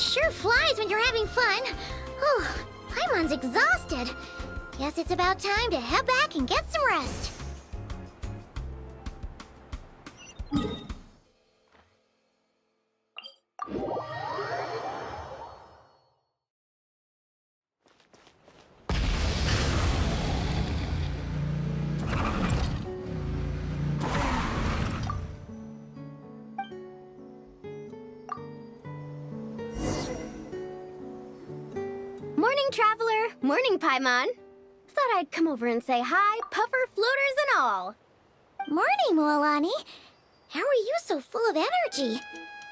sure flies when you're having fun. Oh, Paimon's exhausted. Guess it's about time to head back and get some rest. Morning, Traveler. Morning, Paimon. Thought I'd come over and say hi, puffer, floaters, and all. Morning, Moalani. How are you so full of energy?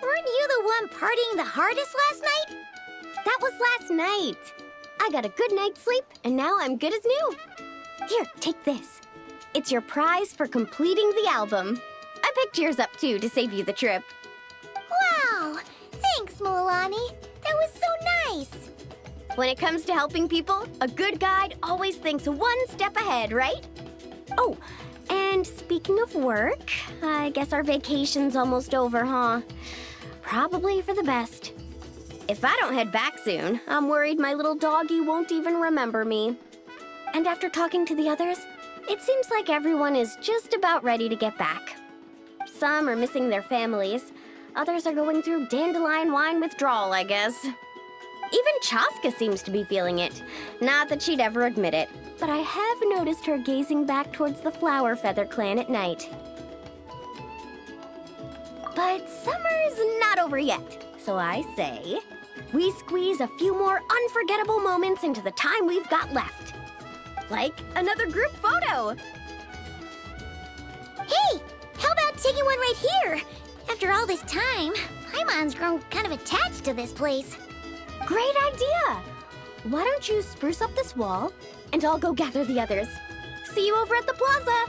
Weren't you the one partying the hardest last night? That was last night. I got a good night's sleep, and now I'm good as new. Here, take this. It's your prize for completing the album. I picked yours up, too, to save you the trip. Wow! Thanks, Moalani. That was so nice. When it comes to helping people, a good guide always thinks one step ahead, right? Oh, and speaking of work, I guess our vacation's almost over, huh? Probably for the best. If I don't head back soon, I'm worried my little doggy won't even remember me. And after talking to the others, it seems like everyone is just about ready to get back. Some are missing their families. Others are going through dandelion wine withdrawal, I guess. Even Chaska seems to be feeling it. Not that she'd ever admit it, but I have noticed her gazing back towards the Flower Feather clan at night. But summer's not over yet, so I say, we squeeze a few more unforgettable moments into the time we've got left. Like another group photo. Hey, how about taking one right here? After all this time, Paimon's grown kind of attached to this place. Great idea! Why don't you spruce up this wall, and I'll go gather the others. See you over at the plaza!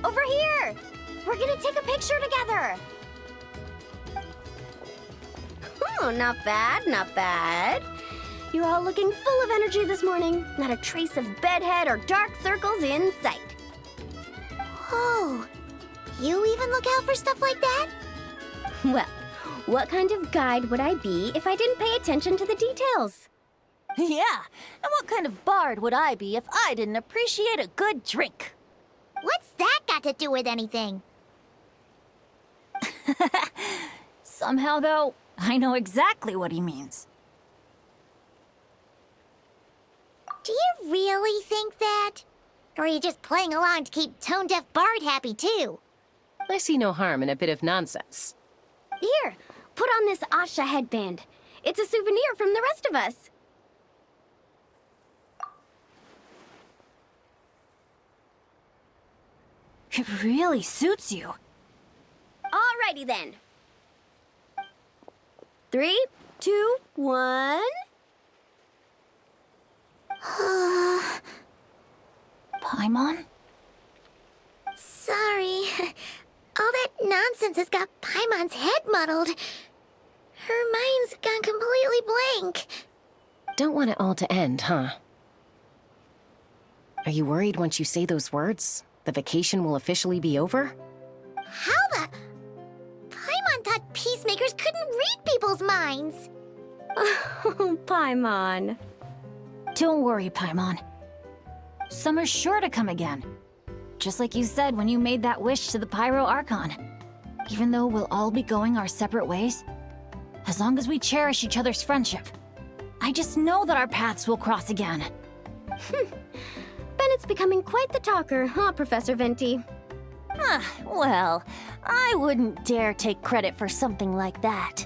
Over here! We're gonna take a picture together! Oh, not bad, not bad. You're all looking full of energy this morning. Not a trace of bedhead or dark circles in sight. Oh, you even look out for stuff like that? Well, what kind of guide would I be if I didn't pay attention to the details? Yeah, and what kind of bard would I be if I didn't appreciate a good drink? What's that got to do with anything? Somehow, though, I know exactly what he means. Do you really think that? Or are you just playing along to keep tone-deaf Bard happy, too? I see no harm in a bit of nonsense. Here, put on this Asha headband. It's a souvenir from the rest of us. It really suits you. Alrighty then. 3, 2, 1. Paimon? Sorry. All that nonsense has got Paimon's head muddled. Her mind's gone completely blank. Don't want it all to end, huh? Are you worried once you say those words, the vacation will officially be over? How the... Paimon thought peacemakers couldn't read people's minds. Oh, Paimon. Don't worry, Paimon. Summer's sure to come again. Just like you said when you made that wish to the Pyro Archon. Even though we'll all be going our separate ways, as long as we cherish each other's friendship, I just know that our paths will cross again. Bennett's becoming quite the talker, huh, Professor Venti? Well, I wouldn't dare take credit for something like that.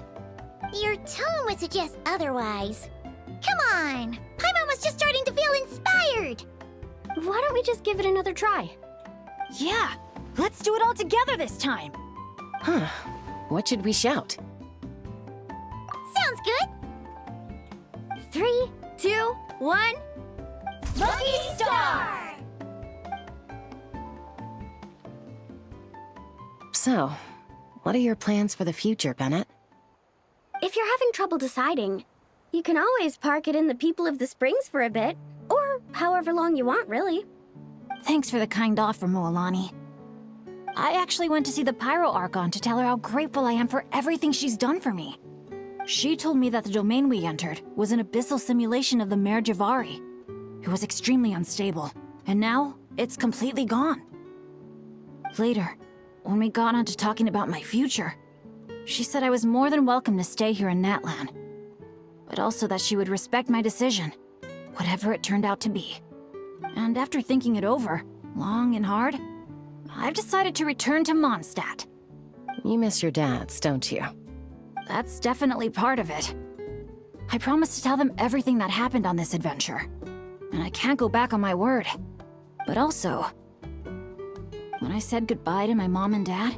Your tone would suggest otherwise. Come on! Paimon was just starting to feel inspired! Why don't we just give it another try? Yeah, let's do it all together this time. Huh. What should we shout? Sounds good! 3, 2, 1. Lucky Star! So, what are your plans for the future, Bennett? If you're having trouble deciding, you can always park it in the People of the Springs for a bit. Or however long you want, really. Thanks for the kind offer, Moalani. I actually went to see the Pyro Archon to tell her how grateful I am for everything she's done for me. She told me that the domain we entered was an abyssal simulation of the Mare Javari. It was extremely unstable, and now it's completely gone. Later, when we got on to talking about my future, she said I was more than welcome to stay here in Natlan, but also that she would respect my decision, whatever it turned out to be. And after thinking it over, long and hard, I've decided to return to Mondstadt. You miss your dads, don't you? That's definitely part of it. I promised to tell them everything that happened on this adventure, and I can't go back on my word. But also, when I said goodbye to my mom and dad,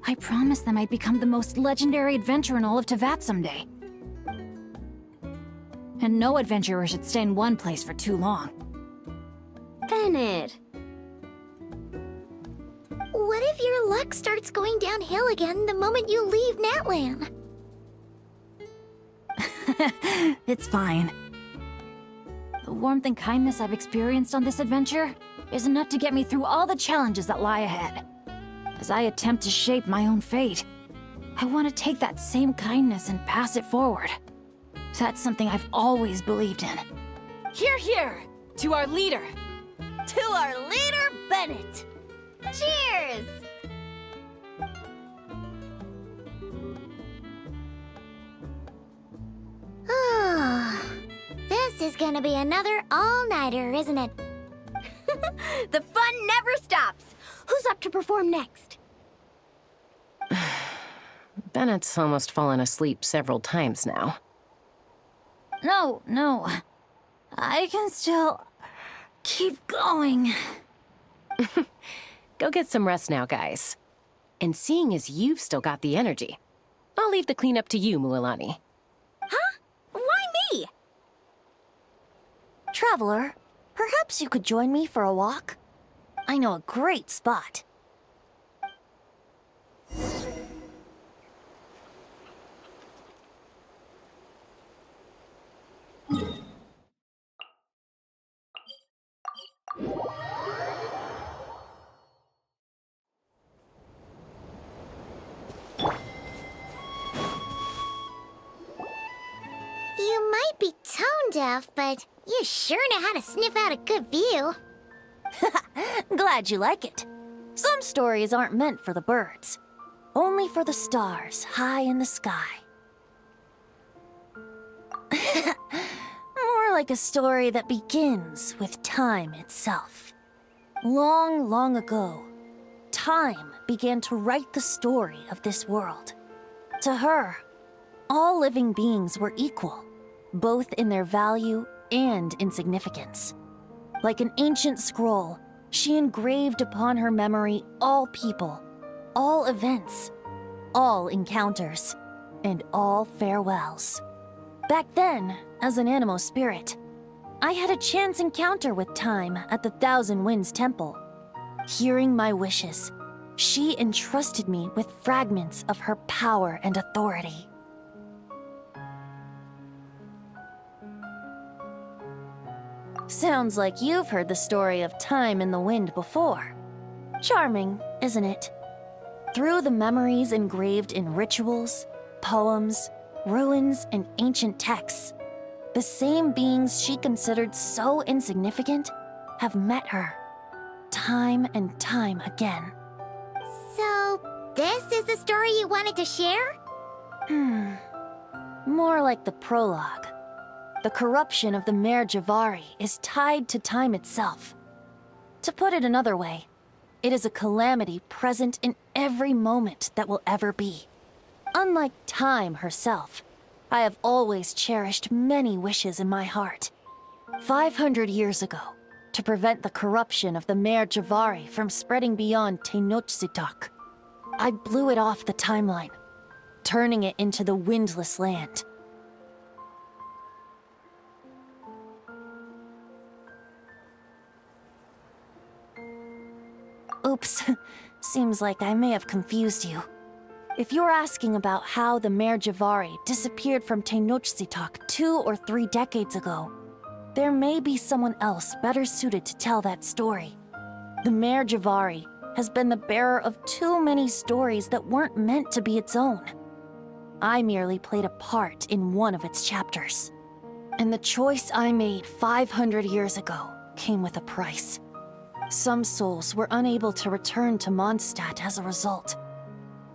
I promised them I'd become the most legendary adventurer in all of Teyvat someday. And no adventurer should stay in one place for too long. Bennett. What if your luck starts going downhill again the moment you leave Natlan? It's fine. The warmth and kindness I've experienced on this adventure is enough to get me through all the challenges that lie ahead. As I attempt to shape my own fate, I want to take that same kindness and pass it forward. That's something I've always believed in. Hear, hear! To our leader! To our leader, Bennett! Cheers! This is gonna be another all-nighter, isn't it? The fun never stops. Who's up to perform next? Bennett's almost fallen asleep several times now. No. I can still keep going. Go get some rest now, guys. And seeing as you've still got the energy, I'll leave the cleanup to you, Mualani. Huh? Why me? Traveler, perhaps you could join me for a walk? I know a great spot. deaf, but you sure know how to sniff out a good view. Glad you like it. Some stories aren't meant for the birds, only for the stars high in the sky. More like a story that begins with time itself. Long, long ago, time began to write the story of this world. To her, all living beings were equal, both in their value and in significance. Like an ancient scroll, she engraved upon her memory all people, all events, all encounters, and all farewells. Back then, as an animal spirit, I had a chance encounter with time at the Thousand Winds Temple. Hearing my wishes, she entrusted me with fragments of her power and authority. Sounds like you've heard the story of time in the wind before. Charming, isn't it? Through the memories engraved in rituals, poems, ruins, and ancient texts, the same beings she considered so insignificant have met her, time and time again. So, this is the story you wanted to share? More like the prologue. The corruption of the Mare Javari is tied to time itself. To put it another way, it is a calamity present in every moment that will ever be. Unlike time herself, I have always cherished many wishes in my heart. 500 years ago, to prevent the corruption of the Mare Javari from spreading beyond Tenochtitlan, I blew it off the timeline, turning it into the Windless Land. Oops, seems like I may have confused you. If you're asking about how the Mare Javari disappeared from Tenochtitlan 2 or 3 decades ago, there may be someone else better suited to tell that story. The Mare Javari has been the bearer of too many stories that weren't meant to be its own. I merely played a part in one of its chapters. And the choice I made 500 years ago came with a price. Some souls were unable to return to Mondstadt as a result,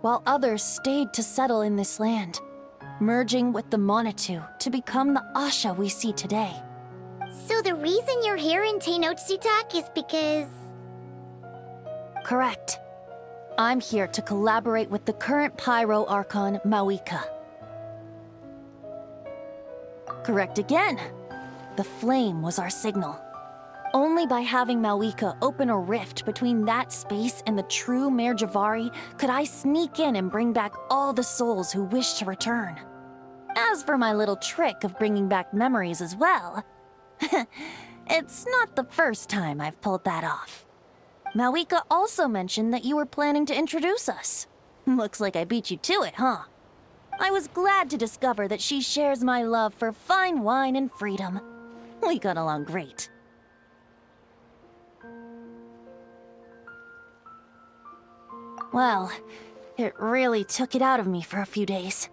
while others stayed to settle in this land, merging with the Monitu to become the Asha we see today. So the reason you're here in Tenochtitlan is because... Correct. I'm here to collaborate with the current Pyro Archon, Mawika. Correct again. The flame was our signal. Only by having Mawika open a rift between that space and the true Mare Javari could I sneak in and bring back all the souls who wish to return. As for my little trick of bringing back memories as well, it's not the first time I've pulled that off. Mawika also mentioned that you were planning to introduce us. Looks like I beat you to it, huh? I was glad to discover that she shares my love for fine wine and freedom. We got along great. Well, it really took it out of me for a few days.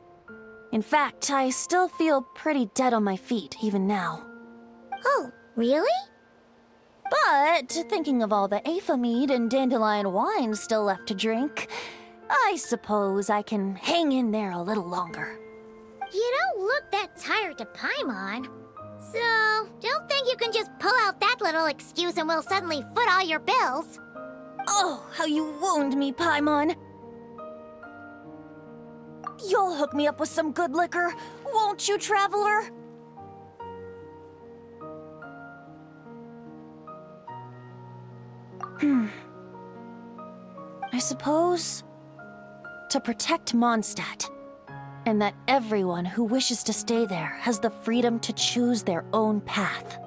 In fact, I still feel pretty dead on my feet even now. Oh, really? But thinking of all the Aether mead and dandelion wine still left to drink, I suppose I can hang in there a little longer. You don't look that tired to Paimon. So, don't think you can just pull out that little excuse and we'll suddenly foot all your bills. Oh, how you wound me, Paimon. You'll hook me up with some good liquor, won't you, Traveler? I suppose to protect Mondstadt, and that everyone who wishes to stay there has the freedom to choose their own path.